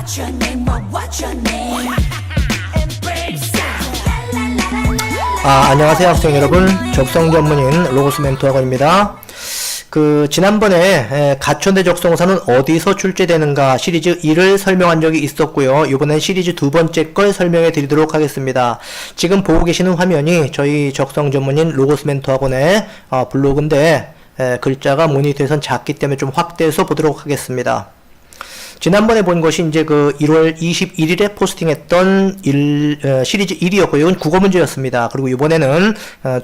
What's your name? What's your name? Embrace it. 안녕하세요 학생 여러분, 적성 전문인 로고스 멘토 학원입니다. 지난번에 가천대 적성사는 어디서 출제되는가 시리즈 1을 설명한 적이 있었고요. 이번엔 시리즈 두 번째 걸 설명해 드리도록 하겠습니다. 지금 보고 계시는 화면이 저희 적성 전문인 로고스 멘토 학원의 블로그인데 글자가 모니터에선 작기 때문에 좀 확대해서 보도록 하겠습니다. 지난번에 본 것이 이제 1월 21일에 포스팅했던 시리즈 1이었고요. 이건 국어 문제였습니다. 그리고 이번에는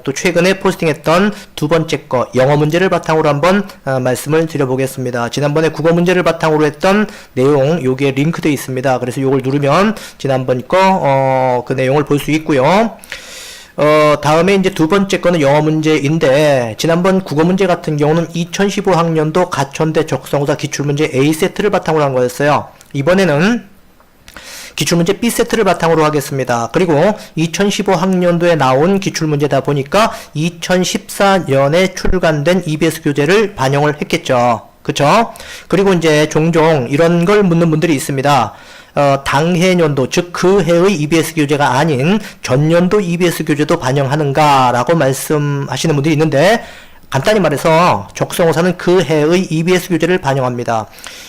또 최근에 포스팅했던 두 번째 거 영어 문제를 바탕으로 한번 말씀을 드려보겠습니다. 지난번에 국어 문제를 바탕으로 했던 내용 여기에 링크되어 있습니다. 그래서 이걸 누르면 지난번 거 그 내용을 볼 수 있고요. 다음에 이제 두 번째 거는 영어 문제인데, 지난번 국어 문제 같은 경우는 2015학년도 가천대 적성사 기출문제 A세트를 바탕으로 한 거였어요. 이번에는 기출문제 B세트를 바탕으로 하겠습니다. 그리고 2015학년도에 나온 기출문제다 보니까 2014년에 출간된 EBS 교재를 반영을 했겠죠. 그쵸? 그리고 이제 종종 이런 걸 묻는 분들이 있습니다. 당해년도, 즉 그 해의 EBS 교재가 아닌 전년도 EBS 교재도 반영하는가 라고 말씀하시는 분들이 있는데, 간단히 말해서 적성호사는 그 해의 EBS 교재를 반영합니다.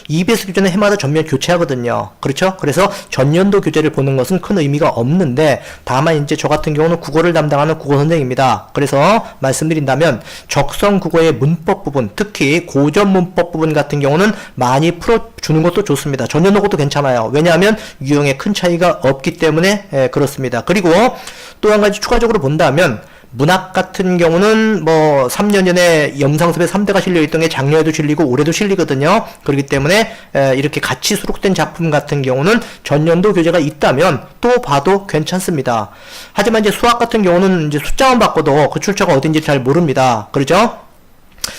EBS 교재는 해마다 전면 교체하거든요. 그렇죠? 그래서 전년도 교재를 보는 것은 큰 의미가 없는데, 다만 이제 저 같은 경우는 국어를 담당하는 국어 선생입니다. 그래서 말씀드린다면 적성 국어의 문법 부분, 특히 고전 문법 부분 같은 경우는 많이 풀어주는 것도 좋습니다. 전년도 것도 괜찮아요. 왜냐하면 유형에 큰 차이가 없기 때문에 그렇습니다. 그리고 또 한 가지 추가적으로 본다면, 문학 같은 경우는 3년 전에 영상섭외 3대가 실려있던 게 작년에도 실리고 올해도 실리거든요. 그렇기 때문에 이렇게 같이 수록된 작품 같은 경우는 전년도 교재가 있다면 또 봐도 괜찮습니다. 하지만 이제 수학 같은 경우는 이제 숫자만 바꿔도 그 출처가 어딘지 잘 모릅니다. 그렇죠?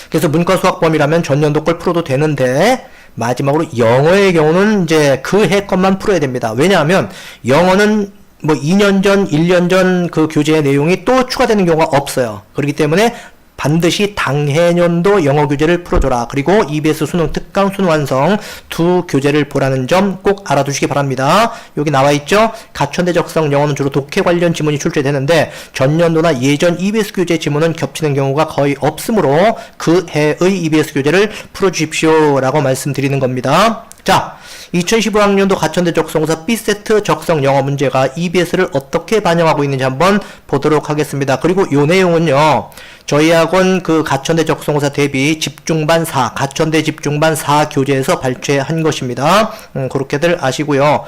그래서 문과 수학 범위라면 전년도 걸 풀어도 되는데, 마지막으로 영어의 경우는 이제 그 해 것만 풀어야 됩니다. 왜냐하면 영어는 2년 전, 1년 전 그 교재의 내용이 또 추가되는 경우가 없어요. 그렇기 때문에 반드시 당해년도 영어 교재를 풀어줘라. 그리고 EBS 수능 특강 수능 완성 두 교재를 보라는 점 꼭 알아두시기 바랍니다. 여기 나와있죠? 가천대 적성 영어는 주로 독해 관련 지문이 출제되는데, 전년도나 예전 EBS 교재 지문은 겹치는 경우가 거의 없으므로 그 해의 EBS 교재를 풀어주십시오 라고 말씀드리는 겁니다. 자, 2015학년도 가천대 적성사 B세트 적성 영어 문제가 EBS를 어떻게 반영하고 있는지 한번 보도록 하겠습니다. 그리고 요 내용은요, 저희 학원 가천대 적성사 대비 집중반 4, 가천대 집중반 4 교재에서 발췌한 것입니다. 그렇게들 아시고요.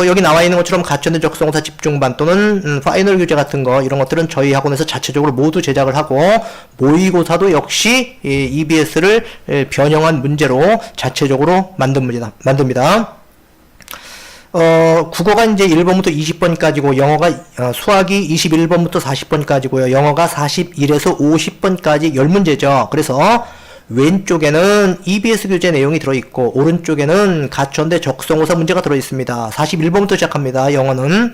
여기 나와 있는 것처럼 가천대 적성사 집중반 또는 파이널 교재 같은 거, 이런 것들은 저희 학원에서 자체적으로 모두 제작을 하고, 모의고사도 역시 EBS를 변형한 문제로 자체적으로 만듭니다. 국어가 이제 1번부터 20번까지고, 영어가, 수학이 21번부터 40번까지고요. 영어가 41에서 50번까지 10문제죠. 그래서 왼쪽에는 EBS 교재 내용이 들어있고, 오른쪽에는 가천대 적성호사 문제가 들어있습니다. 41번부터 시작합니다. 영어는.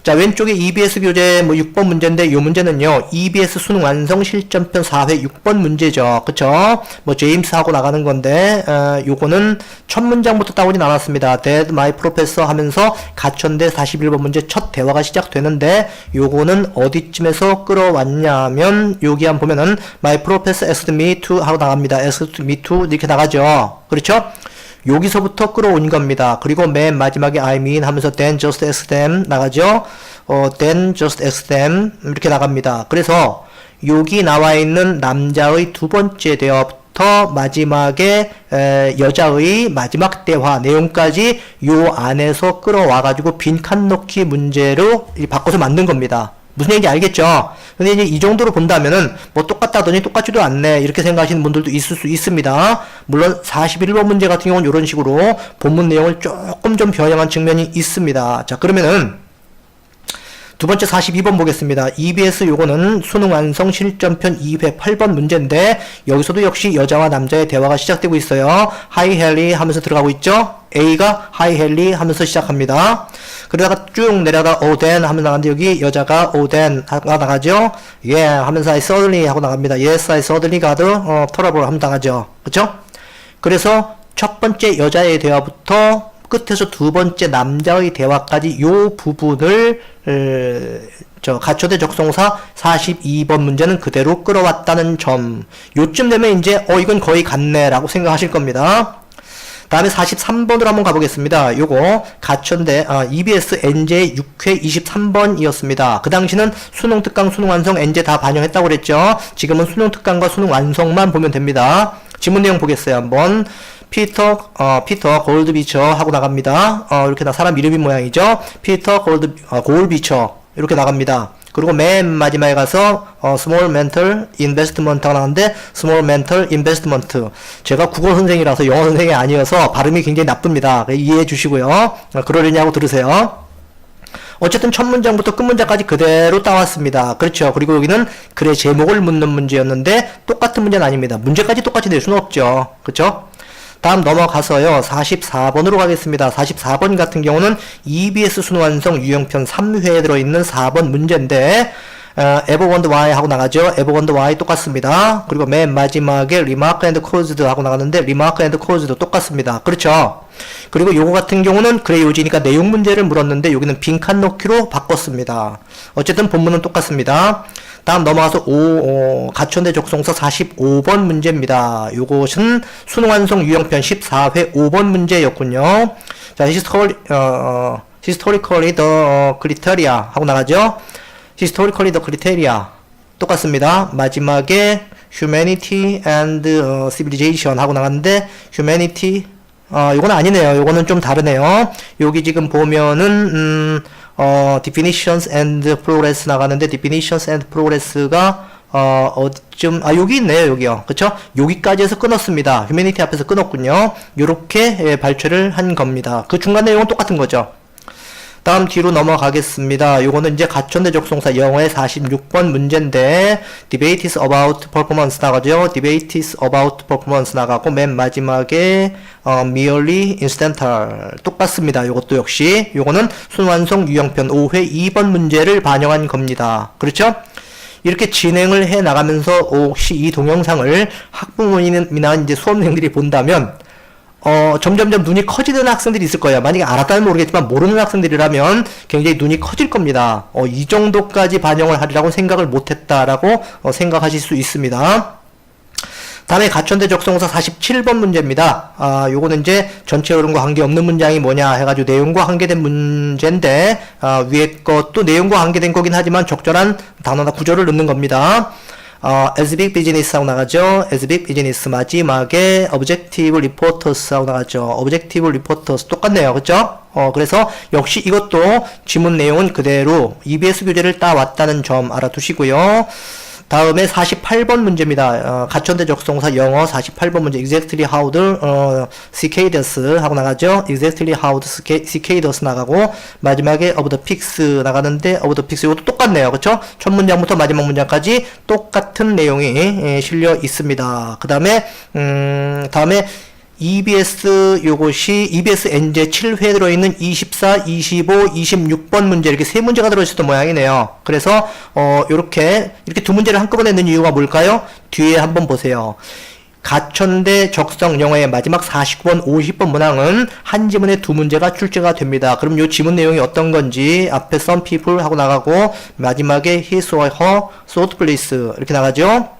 자, 왼쪽에 EBS 교재 6번 문제인데, 이 문제는요, EBS 수능 완성 실전편 4회 6번 문제죠. 그쵸? 제임스하고 나가는 건데, 요거는 첫 문장부터 따오진 않았습니다. That my professor 하면서 가천대 41번 문제 첫 대화가 시작되는데, 요거는 어디쯤에서 끌어왔냐면, 여기 한번 보면은, my professor asked me to 하고 나갑니다. asked me to 이렇게 나가죠. 그렇죠? 여기서부터 끌어온 겁니다. 그리고 맨 마지막에 I mean 하면서 then just ask them 나가죠. then just ask them 이렇게 나갑니다. 그래서 여기 나와 있는 남자의 두 번째 대화부터 마지막에 여자의 마지막 대화 내용까지 요 안에서 끌어와 가지고 빈칸 넣기 문제로 바꿔서 만든 겁니다. 무슨 얘기인지 알겠죠? 근데 이제 이 정도로 본다면은 똑같다더니 똑같지도 않네 이렇게 생각하시는 분들도 있을 수 있습니다. 물론 41번 문제 같은 경우는 이런 식으로 본문 내용을 조금 좀 변형한 측면이 있습니다. 자, 그러면은 두 번째 42번 보겠습니다. EBS 요거는 수능 완성 실전편 2회 8번 문제인데, 여기서도 역시 여자와 남자의 대화가 시작되고 있어요. Hi Harry 하면서 들어가고 있죠. A가 Hi Harry 하면서 시작합니다. 그러다가 쭉 내려가 Oh then 하면서 나가는데, 여기 여자가 Oh then 하고 나가죠. Yeah 하면서 I certainly 하고 나갑니다. Yes I certainly got trouble 하면 나가죠. 그쵸? 그래서 첫 번째 여자의 대화부터 끝에서 두 번째 남자의 대화까지 요 부분을 가초대 적성사 42번 문제는 그대로 끌어왔다는 점. 요쯤 되면 이제 이건 거의 같네 라고 생각하실 겁니다. 다음에 43번으로 한번 가보겠습니다. 요거 가천대 EBS NJ 6회 23번이었습니다. 그 당시는 수능 특강, 수능 완성, NJ 다 반영했다고 그랬죠. 지금은 수능 특강과 수능 완성만 보면 됩니다. 지문 내용 보겠어요. 한번 피터 골드비처 하고 나갑니다. 이렇게 사람 이름이 모양이죠. 피터 골드비처 이렇게 나갑니다. 그리고 맨 마지막에 가서 small mental investment가 나왔는데 small mental investment, 제가 국어 선생이라서 영어 선생이 아니어서 발음이 굉장히 나쁩니다. 이해해 주시고요. 그러려니 하고 들으세요. 어쨌든 첫 문장부터 끝 문장까지 그대로 따왔습니다. 그렇죠. 그리고 여기는 글의 제목을 묻는 문제였는데 똑같은 문제는 아닙니다. 문제까지 똑같이 낼 수는 없죠. 그렇죠? 다음 넘어가서요. 44번으로 가겠습니다. 44번 같은 경우는 EBS 수능 완성 유형편 3회에 들어있는 4번 문제인데 ever wonder why 하고 나가죠. ever wonder why 똑같습니다. 그리고 맨 마지막에 remark and caused 하고 나가는데 remark and caused 똑같습니다. 그렇죠. 그리고 요거 같은 경우는 글의 요지니까 내용 문제를 물었는데 여기는 빈칸 넣기로 바꿨습니다. 어쨌든 본문은 똑같습니다. 다음 넘어가서 가천대 적성서 45번 문제입니다. 요것은 수능 완성 유형편 14회 5번 문제였군요. 자, historically the criteria 하고 나가죠. historically the criteria 똑같습니다. 마지막에 humanity and civilization 하고 나갔는데 humanity 요건 아니네요. 요거는 좀 다르네요. 여기 지금 보면은 definitions and progress 나가는데 definitions and progress가 어디쯤 여기 있네요. 여기요. 그쵸? 여기까지 해서 끊었습니다. humanity 앞에서 끊었군요. 요렇게 발췌를 한 겁니다. 그 중간 내용은 똑같은 거죠. 다음 뒤로 넘어가겠습니다. 요거는 이제 가천대 적성사 영어의 46번 문제인데 debate is about performance 나가죠. debate is about performance 나가고 맨 마지막에 merely incidental 똑같습니다. 요것도 역시 요거는 순완성 유형편 5회 2번 문제를 반영한 겁니다. 그렇죠? 이렇게 진행을 해 나가면서 혹시 이 동영상을 학부모님이나 이제 수험생들이 본다면 점점점 눈이 커지는 학생들이 있을 거예요. 만약에 알았다면 모르겠지만 모르는 학생들이라면 굉장히 눈이 커질 겁니다. 이 정도까지 반영을 하리라고 생각을 못했다라고 생각하실 수 있습니다. 다음에 가천대 적성사 47번 문제입니다. 요거는 이제 전체 흐름과 관계없는 문장이 뭐냐 해가지고 내용과 관계된 문제인데 위에 것도 내용과 관계된 거긴 하지만 적절한 단어나 구조를 넣는 겁니다. as big business 하고 나가죠. as big business 마지막에 objective reporters 하고 나가죠. objective reporters 똑같네요. 그쵸? 그래서 역시 이것도 지문 내용은 그대로 EBS 교재를 따왔다는 점 알아두시고요. 다음에 48번 문제입니다. 가천대 적성사 영어 48번 문제 exactly how the cicadas 하고 나가죠. exactly how the cicadas 나가고 마지막에 of the pigs 나가는데 of the pigs 이것도 똑같네요. 그쵸? 첫 문장부터 마지막 문장까지 똑같은 내용이 실려 있습니다. 그 다음에 EBS 요것이 EBS NJ 7회에 들어있는 24, 25, 26번 문제 이렇게 세 문제가 들어있었던 모양이네요. 그래서 이렇게 두 문제를 한꺼번에 낸 이유가 뭘까요? 뒤에 한번 보세요. 가천대 적성 영어의 마지막 49번, 50번 문항은 한 지문에 두 문제가 출제가 됩니다. 그럼 요 지문 내용이 어떤 건지 앞에 some people 하고 나가고 마지막에 his or her thought please 이렇게 나가죠.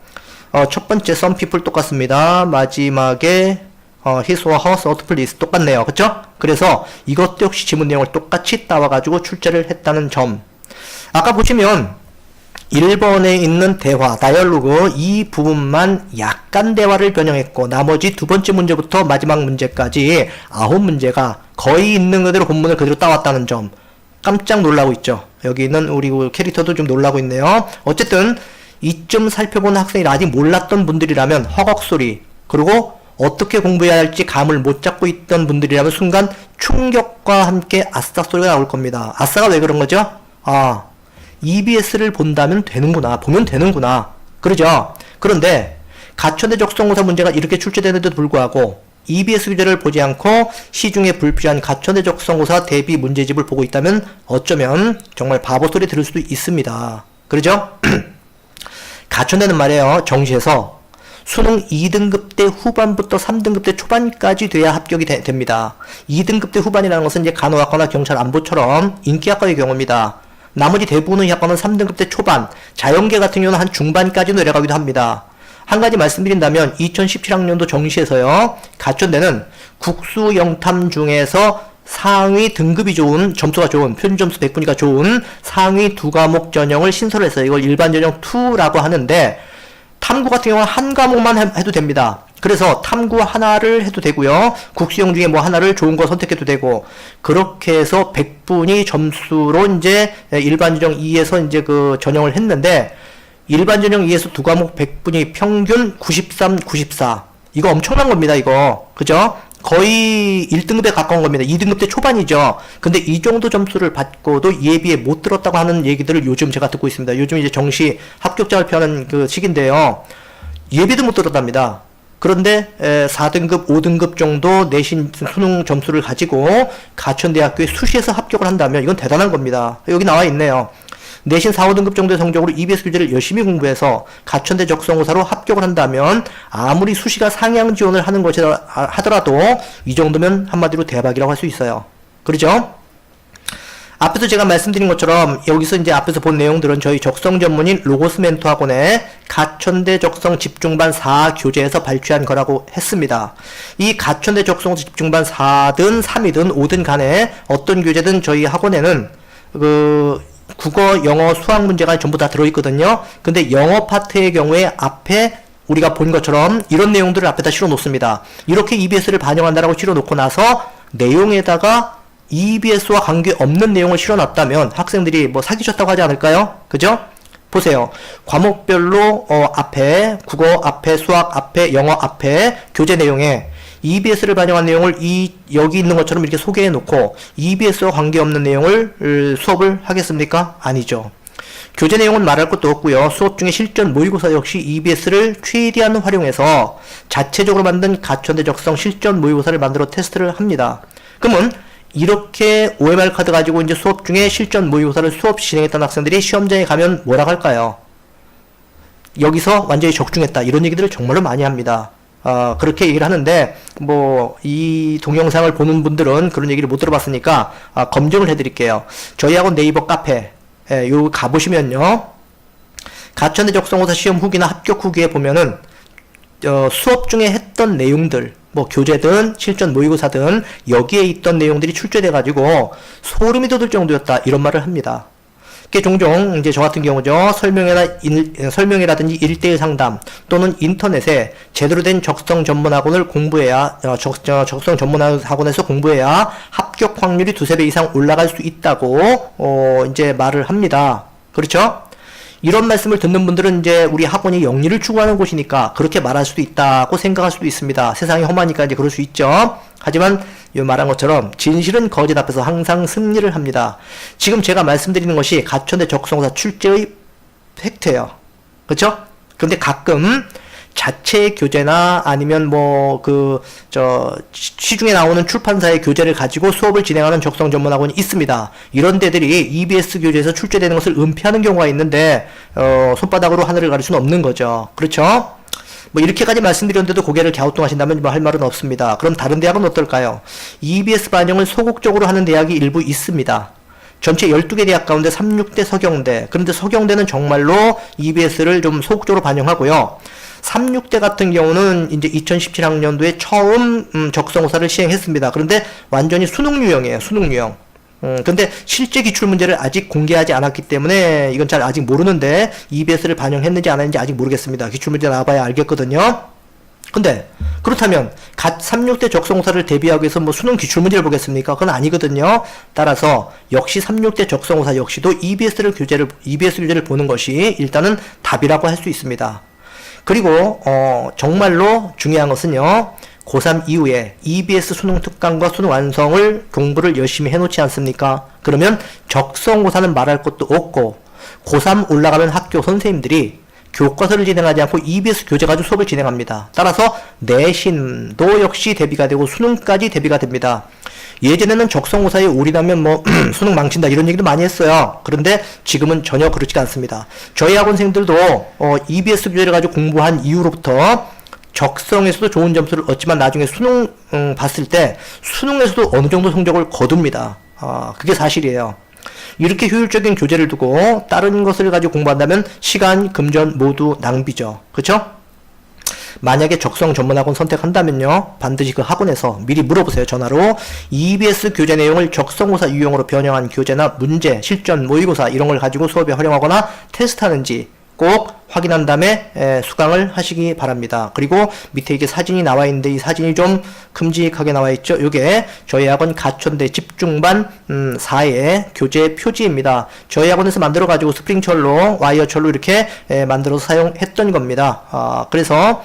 첫 번째 some people 똑같습니다. 마지막에 his or her thought please 똑같네요. 그쵸? 그래서 이것도 역시 지문 내용을 똑같이 따와가지고 출제를 했다는 점. 아까 보시면 1번에 있는 대화, 다이얼로그 이 부분만 약간 대화를 변형했고 나머지 두 번째 문제부터 마지막 문제까지 9문제가 거의 있는 그대로 본문을 그대로 따왔다는 점. 깜짝 놀라고 있죠. 여기 있는 우리 캐릭터도 좀 놀라고 있네요. 어쨌든 이쯤 살펴본 학생이 아직 몰랐던 분들이라면 허걱소리 그리고 어떻게 공부해야 할지 감을 못 잡고 있던 분들이라면 순간 충격과 함께 아싸 소리가 나올 겁니다. 아싸가 왜 그런 거죠? EBS를 본다면 되는구나. 보면 되는구나. 그러죠? 그런데 가천대 적성고사 문제가 이렇게 출제되는데도 불구하고 EBS 교재를 보지 않고 시중에 불필요한 가천대 적성고사 대비 문제집을 보고 있다면 어쩌면 정말 바보 소리 들을 수도 있습니다. 그러죠? 가천대는 말이에요. 정시에서 수능 2등급 때 후반부터 3등급 때 초반까지 돼야 합격이 됩니다. 2등급 때 후반이라는 것은 이제 간호학과나 경찰 안보처럼 인기학과의 경우입니다. 나머지 대부분의 학과는 3등급 때 초반, 자연계 같은 경우는 한 중반까지 내려가기도 합니다. 한 가지 말씀드린다면 2017학년도 정시에서요, 가천대는 국수 영탐 중에서 상위 등급이 좋은, 점수가 좋은, 표준 점수 100분이가 좋은 상위 두 과목 전형을 신설을 했어요. 이걸 일반 전형 2라고 하는데, 탐구 같은 경우는 한 과목만 해도 됩니다. 그래서 탐구 하나를 해도 되고요. 국수형 중에 뭐 하나를 좋은 거 선택해도 되고, 그렇게 해서 100분이 점수로 이제 일반 전형 2에서 이제 그 전형을 했는데, 일반 전형 2에서 두 과목 100분이 평균 93, 94. 이거 엄청난 겁니다, 이거. 그죠? 거의 1등급에 가까운 겁니다. 2등급 때 초반이죠. 근데 이 정도 점수를 받고도 예비에 못 들었다고 하는 얘기들을 요즘 제가 듣고 있습니다. 요즘 이제 정시 합격자 발표하는 그 시기인데요. 예비도 못 들었답니다. 그런데 4등급, 5등급 정도 내신 수능 점수를 가지고 가천대학교에 수시에서 합격을 한다면 이건 대단한 겁니다. 여기 나와 있네요. 내신 4, 5등급 정도의 성적으로 EBS 교재를 열심히 공부해서 가천대 적성고사로 합격을 한다면 아무리 수시가 상향 지원을 하는 것이라 하더라도 이 정도면 한마디로 대박이라고 할 수 있어요. 그렇죠? 앞에서 제가 말씀드린 것처럼 여기서 이제 앞에서 본 내용들은 저희 적성 전문인 로고스 멘토 학원의 가천대 적성 집중반 4 교재에서 발췌한 거라고 했습니다. 이 가천대 적성 집중반 4든 3이든 5든 간에 어떤 교재든 저희 학원에는 국어, 영어, 수학 문제가 전부 다 들어있거든요. 근데 영어 파트의 경우에 앞에 우리가 본 것처럼 이런 내용들을 앞에다 실어 놓습니다. 이렇게 EBS를 반영한다라고 실어 놓고 나서 내용에다가 EBS와 관계없는 내용을 실어 놨다면 학생들이 뭐 사기쳤다고 하지 않을까요? 그죠? 보세요. 과목별로 앞에 국어 앞에 수학 앞에 영어 앞에 교재 내용에 EBS를 반영한 내용을 여기 있는 것처럼 이렇게 소개해 놓고 EBS와 관계없는 내용을 수업을 하겠습니까? 아니죠. 교재 내용은 말할 것도 없고요. 수업 중에 실전 모의고사 역시 EBS를 최대한 활용해서 자체적으로 만든 가천대 적성 실전 모의고사를 만들어 테스트를 합니다. 그러면 이렇게 OMR 카드 가지고 이제 수업 중에 실전 모의고사를 수업 진행했던 학생들이 시험장에 가면 뭐라고 할까요? 여기서 완전히 적중했다. 이런 얘기들을 정말로 많이 합니다. 그렇게 얘기를 하는데, 이 동영상을 보는 분들은 그런 얘기를 못 들어봤으니까, 검증을 해드릴게요. 저희 학원 네이버 카페, 요 가보시면요. 가천대 적성고사 시험 후기나 합격 후기에 보면은, 수업 중에 했던 내용들, 교재든, 실전 모의고사든, 여기에 있던 내용들이 출제돼가지고, 소름이 돋을 정도였다. 이런 말을 합니다. 그게 종종 이제 저 같은 경우죠. 설명이라든지 1대1 상담 또는 인터넷에 제대로 된 적성 전문 학원을 공부해야 적성 전문 학원에서 공부해야 합격 확률이 2~3배 이상 올라갈 수 있다고 이제 말을 합니다. 그렇죠? 이런 말씀을 듣는 분들은 이제 우리 학원이 영리를 추구하는 곳이니까 그렇게 말할 수도 있다고 생각할 수도 있습니다. 세상이 험하니까 이제 그럴 수 있죠. 하지만 이 말한 것처럼 진실은 거짓 앞에서 항상 승리를 합니다. 지금 제가 말씀드리는 것이 가천대 적성고사 출제의 팩트예요. 그렇죠? 근데 가끔 자체 교재나 아니면 시중에 나오는 출판사의 교재를 가지고 수업을 진행하는 적성 전문학원이 있습니다. 이런 데들이 EBS 교재에서 출제되는 것을 은폐하는 경우가 있는데 손바닥으로 하늘을 가릴 수는 없는 거죠. 그렇죠? 이렇게까지 말씀드렸는데도 고개를 갸우뚱하신다면 할 말은 없습니다. 그럼 다른 대학은 어떨까요? EBS 반영을 소극적으로 하는 대학이 일부 있습니다. 전체 12개 대학 가운데 36대 서경대. 그런데 서경대는 정말로 EBS를 좀 소극적으로 반영하고요. 36대 같은 경우는 이제 2017학년도에 처음 적성고사를 시행했습니다. 그런데 완전히 수능 유형이에요. 수능 유형. 근데 실제 기출문제를 아직 공개하지 않았기 때문에 이건 잘 아직 모르는데 EBS를 반영했는지 안 했는지 아직 모르겠습니다. 기출문제 나와봐야 알겠거든요. 근데 그렇다면 36대 적성고사를 대비하기 위해서 수능 기출문제를 보겠습니까? 그건 아니거든요. 따라서 역시 36대 적성고사 역시도 EBS 교재를 보는 것이 일단은 답이라고 할 수 있습니다. 그리고 정말로 중요한 것은요. 고3 이후에 EBS 수능 특강과 수능 완성을 공부를 열심히 해놓지 않습니까? 그러면 적성고사는 말할 것도 없고 고3 올라가는 학교 선생님들이 교과서를 진행하지 않고 EBS 교재 가지고 수업을 진행합니다. 따라서 내신도 역시 대비가 되고 수능까지 대비가 됩니다. 예전에는 적성고사에 올인하면 수능 망친다 이런 얘기도 많이 했어요. 그런데 지금은 전혀 그렇지 않습니다. 저희 학원생들도 EBS 교재를 가지고 공부한 이후로부터 적성에서도 좋은 점수를 얻지만 나중에 수능 봤을 때 수능에서도 어느 정도 성적을 거둡니다. 그게 사실이에요. 이렇게 효율적인 교재를 두고 다른 것을 가지고 공부한다면 시간, 금전 모두 낭비죠. 그쵸? 만약에 적성 전문학원 선택한다면요, 반드시 그 학원에서 미리 물어보세요. 전화로 EBS 교재 내용을 적성고사 유형으로 변형한 교재나 문제, 실전, 모의고사 이런 걸 가지고 수업에 활용하거나 테스트하는지 꼭 확인한 다음에 수강을 하시기 바랍니다. 그리고 밑에 이게 사진이 나와 있는데 이 사진이 좀 큼직하게 나와 있죠. 이게 저희 학원 가천대 집중반 4의 교재 표지입니다. 저희 학원에서 만들어 가지고 스프링철로 와이어철로 이렇게 만들어서 사용했던 겁니다. 그래서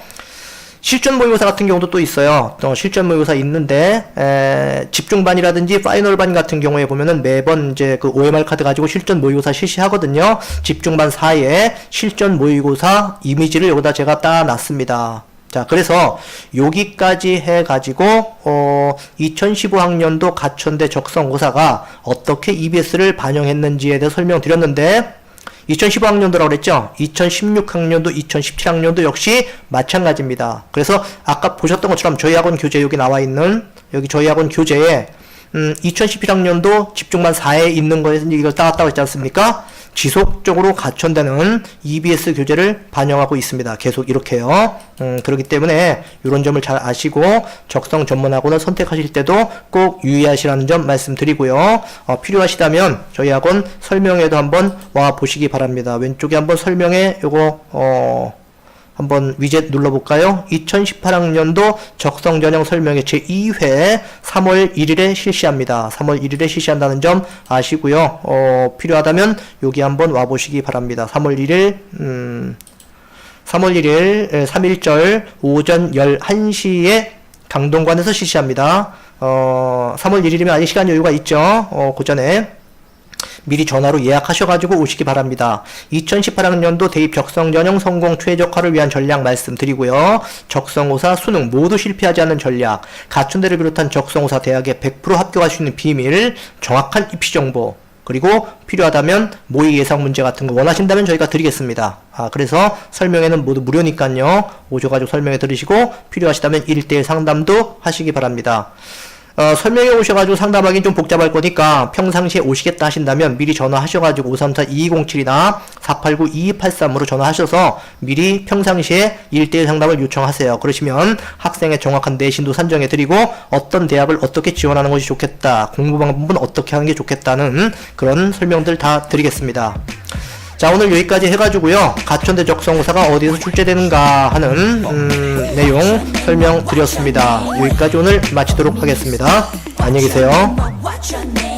실전 모의고사 같은 경우도 또 있어요. 실전 모의고사 있는데 집중반이라든지 파이널반 같은 경우에 보면은 매번 이제 그 OMR 카드 가지고 실전 모의고사 실시하거든요. 집중반 4에 실전 모의고사 이미지를 여기다 제가 따놨습니다. 자, 그래서 여기까지 해가지고 2015학년도 가천대 적성고사가 어떻게 EBS를 반영했는지에 대해 설명드렸는데 2015학년도라고 그랬죠? 2016학년도, 2017학년도 역시 마찬가지입니다. 그래서 아까 보셨던 것처럼 저희 학원 교재 여기 나와 있는 여기 저희 학원 교재에 2011학년도 집중반 4에 있는 거에서 이걸 따왔다고 했지 않습니까? 지속적으로 가천대는 EBS 교재를 반영하고 있습니다. 계속 이렇게요. 그렇기 때문에 이런 점을 잘 아시고 적성 전문학원을 선택하실 때도 꼭 유의하시라는 점 말씀드리고요. 필요하시다면 저희 학원 설명회도 한번 와 보시기 바랍니다. 왼쪽에 한번 설명회 요거 한번 위젯 눌러볼까요? 2018학년도 적성전형 설명회 제2회 3월 1일에 실시합니다. 3월 1일에 실시한다는 점 아시고요. 필요하다면 여기 한번 와보시기 바랍니다. 3월 1일 3일절 오전 11시에 강동관에서 실시합니다. 3월 1일이면 아직 시간 여유가 있죠. 그 전에 미리 전화로 예약하셔가지고 오시기 바랍니다. 2018학년도 대입 적성전형 성공 최적화를 위한 전략 말씀드리고요. 적성고사, 수능 모두 실패하지 않는 전략, 가천대를 비롯한 적성고사 대학에 100% 합격할 수 있는 비밀, 정확한 입시 정보, 그리고 필요하다면 모의 예상 문제 같은 거 원하신다면 저희가 드리겠습니다. 그래서 설명회는 모두 무료니까요. 오셔가지고 설명회 들으시고 필요하시다면 1대1 상담도 하시기 바랍니다. 설명해 오셔가지고 상담하기 좀 복잡할 거니까 평상시에 오시겠다 하신다면 미리 전화하셔가지고 534-2207이나 489-2283으로 전화하셔서 미리 평상시에 1대1 상담을 요청하세요. 그러시면 학생의 정확한 내신도 산정해드리고 어떤 대학을 어떻게 지원하는 것이 좋겠다, 공부 방법은 어떻게 하는 게 좋겠다는 그런 설명들 다 드리겠습니다. 자, 오늘 여기까지 해가지고요. 가천대 적성고사가 어디에서 출제되는가 하는 내용 설명드렸습니다. 여기까지 오늘 마치도록 하겠습니다. 안녕히 계세요. What's your name?